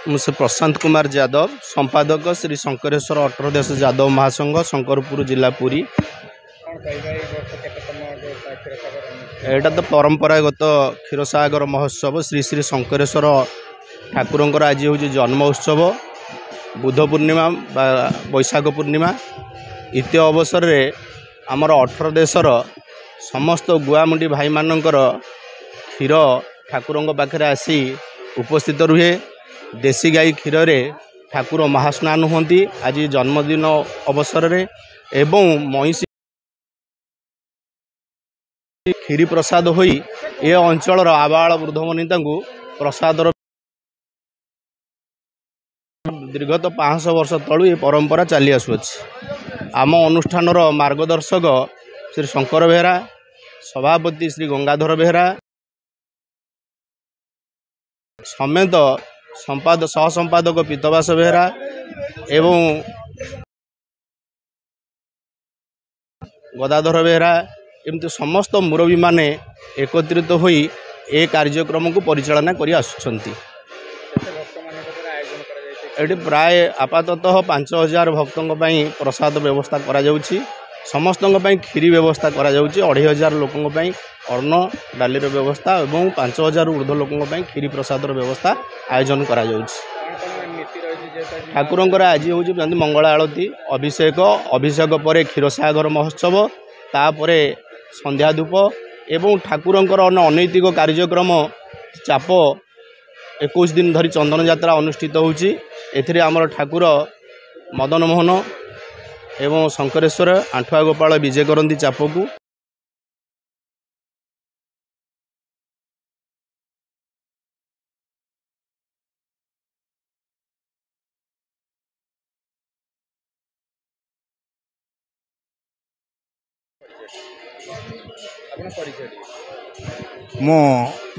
मुझे प्रशांत कुमार यादव संपादक श्री शंकरेश्वर अठरदेश यादव महासंघ शंकरपुर जिला पुरी। एटा तो परंपरागत क्षीरसागर महोत्सव श्री श्री शंकरेश्वर ठाकुर आज हूँ जन्म उत्सव बुध पूर्णिमा बैशाख पूर्णिमा इत्य अवसर में आमर 18 देशर समस्त गुआमुंडी भाई मानकर क्षीर ठाकुर पाखे आसी उपस्थित रुहे। देसी गाई क्षीर ठाकुर महास्नान होती आज जन्मदिन अवसर में एवं महिषी क्षीरी प्रसाद होई ए अंचल आबाल वृद्धवनिता प्रसाद दीर्घत 500 वर्ष तलू ये परंपरा चली आसुअछि। आम अनुष्ठान मार्गदर्शक श्री शंकर बेहरा सभापति श्री गंगाधर बेहरा समेत सह संपादक पीतवास बेहरा एवं गदाधर बेहरा एमती समस्त मुरबी माने एकत्रित होई ए कार्यक्रम को परिचालना करी आसुछंती। एटी प्राय आपाततः 5000 भक्तों प्रसाद व्यवस्था करा जाउछि। समस्तों क्षीरी व्यवस्था करा जाउछि। 2500 लोकों अन्न डाली व्यवस्था और 5000 ऊर्ध्व लोकों क्षीरी प्रसाद व्यवस्था आयोजन करा जाउछि। ठाकुरंकर आज हूँ मंगल आलती अभिषेक पर क्षीरसागर महोत्सव तापर संध्या धूप एवं ठाकुरंकर अनैतिक कार्यक्रम चाप 21 दिन धरी चंदन यात्रा अनुष्ठित होउछि। एथिरे आमर ठाकुर मदन मोहन एवं शंकरेश्वर आंठुआ गोपाल विजय करती चाप को।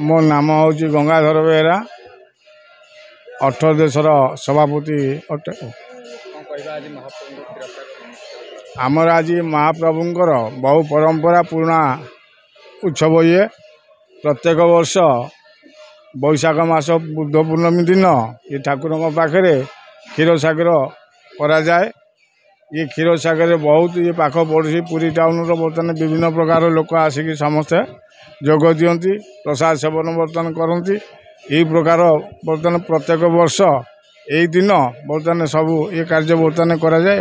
मो नाम हूँ गंगाधर बेहरा 18 देशर सभापति अटे। आमर आज महाप्रभुंकर बहु परंपरा पुराणा उत्सव ये प्रत्येक वर्ष बैशाख मास बुध पूर्णमी दिन ये ठाकुर पाखे क्षीरसागर करा जाए। ये क्षीरसागर बहुत ये पाख पड़ोसी पुरी टाउन बर्तमान विभिन्न प्रकार लोक आसिक समस्ते जोग दियंती प्रसाद सेवन बर्तमान करती। यही प्रकार बर्तमान प्रत्येक वर्ष यही दिन बर्तमान सबू ये कार्य बर्तमान करा जाए।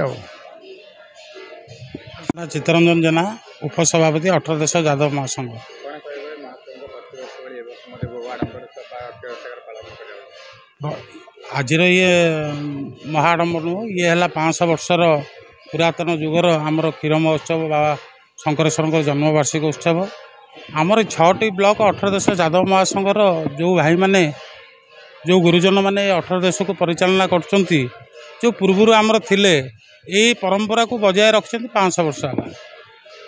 चित्तरंजन जेना उपसभापति 18 देश यादव महासंघ। आज ये महाडंबर ये है 500 वर्षर पुरातन जुगर आमर क्षीर महोत्सव बाबा शंकरेश्वर जन्मवार्षिक उत्सव। आमर 6टी ब्लॉक 18 देश यादव महासंघर जो भाई माने जो गुरुजन माने 18 देश को परिचालना करछंती जो पूर्व आमर थिले यही परंपरा को बजाय रखते 500 वर्ष आगा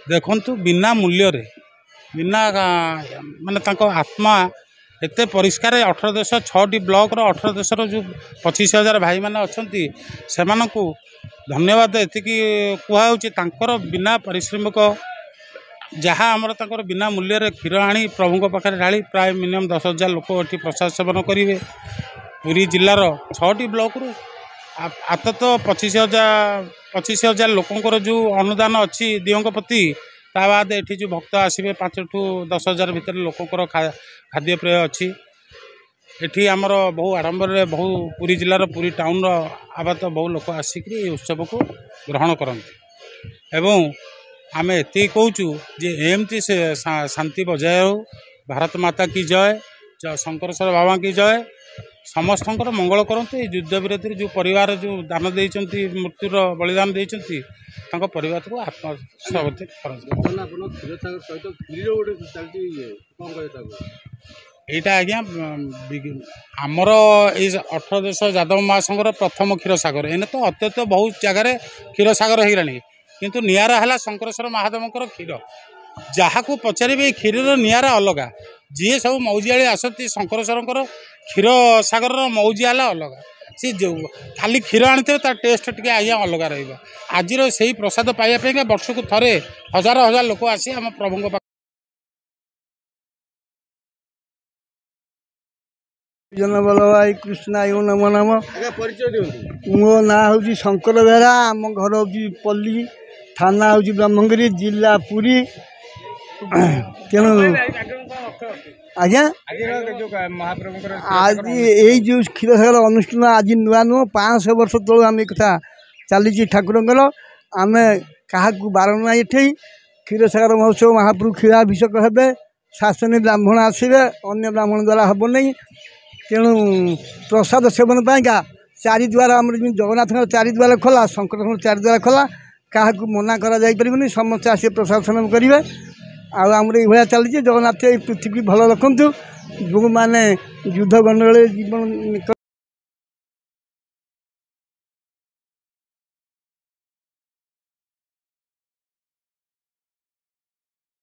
देखु बिना मूल्य रे बिना माने तांको आत्मा एते परिष्कार 18 देश 6टी ब्लॉक 18 देशर जो 25,000 भाई माने अच्छी से धन्यवाद एतिकी कहुच्छे। तांकर बिना परिश्रमिक जहाँ आमर तांकर बिना मूल्य रे क्षीर आनी प्रभु पाखे ढाली प्राय मिनिमम 10,000 लोक ये प्रसाद सेवन करेंगे। पुरी जिलार 6टी ब्लॉक रू आत तो 25,000 लोकंर जो अनुदान अच्छी दियों प्रति ता बाद एठी जो भक्त आसबे 5 टू 10,000 भितर लोकंर खाद्य पेय अच्छी। एठी आमर बहु आडंबर बहु पुरी जिलार पुरी टाउन आबाद बहु लोक आसिक उत्सव को ग्रहण करते एवं आमे एति कहूँ जे एमती से शांति बजाय हो। भारत माता की जय, शंकरेश्वर बाबा की जय। समस्तंकर मंगल करते युद्ध विरोधी जो परिवार जो दान देती मृत्युर बलिदान देती परिवार को आत्मा यहाँ आज्ञा आमर ये 18 देश यादव महासंघर प्रथम क्षीरसागर एने तो अत्यंत बहुत जगार क्षीरसागर होगलानी किंतु नियारा है शंकरेश्वर महादेवंकर क्षीर जहाँ को पचारे क्षीर नियारा अलग जी सब मौजियाली आसती शंकरेश्वर क्षीर सागर मौजिया अलग सी जो खाली क्षीर आनी तार टेस्ट टे आज्ञा अलग रही आज प्रसाद पाइबा वर्ष को थे हजार हजार लोक आसी आम प्रभु जनबल भाई कृष्ण आय नमो नम परिचय दियंतु। मो ना हूँ शंकर बेहरा आम घर हूँ पल्ली थाना हूँ ब्रह्मगिरी जिला पुरी तेणु आज्ञा आज यही जो क्षीरसागर अनुष्ठान आज नुआ नुह 500 वर्ष तलू आम कथा चली ठाकुर आम क्या बारण ना ये क्षीरसागर महोत्सव महाप्रभु क्षीराभिषेक हे शासनी ब्राह्मण आसवे अन्य ब्राह्मण द्वारा हम नहीं तेणु प्रसाद सेवन पाइका चारिद्वार आम जगन्नाथ चारिद्वार खोला शंकर चारिद्वार खोला क्या मना करा समस्त आस प्रसाद सेवन करेंगे आमर ये चली जगन्नाथ पृथ्वी भल रखु जो मैंने युद्ध गंडगोल जीवन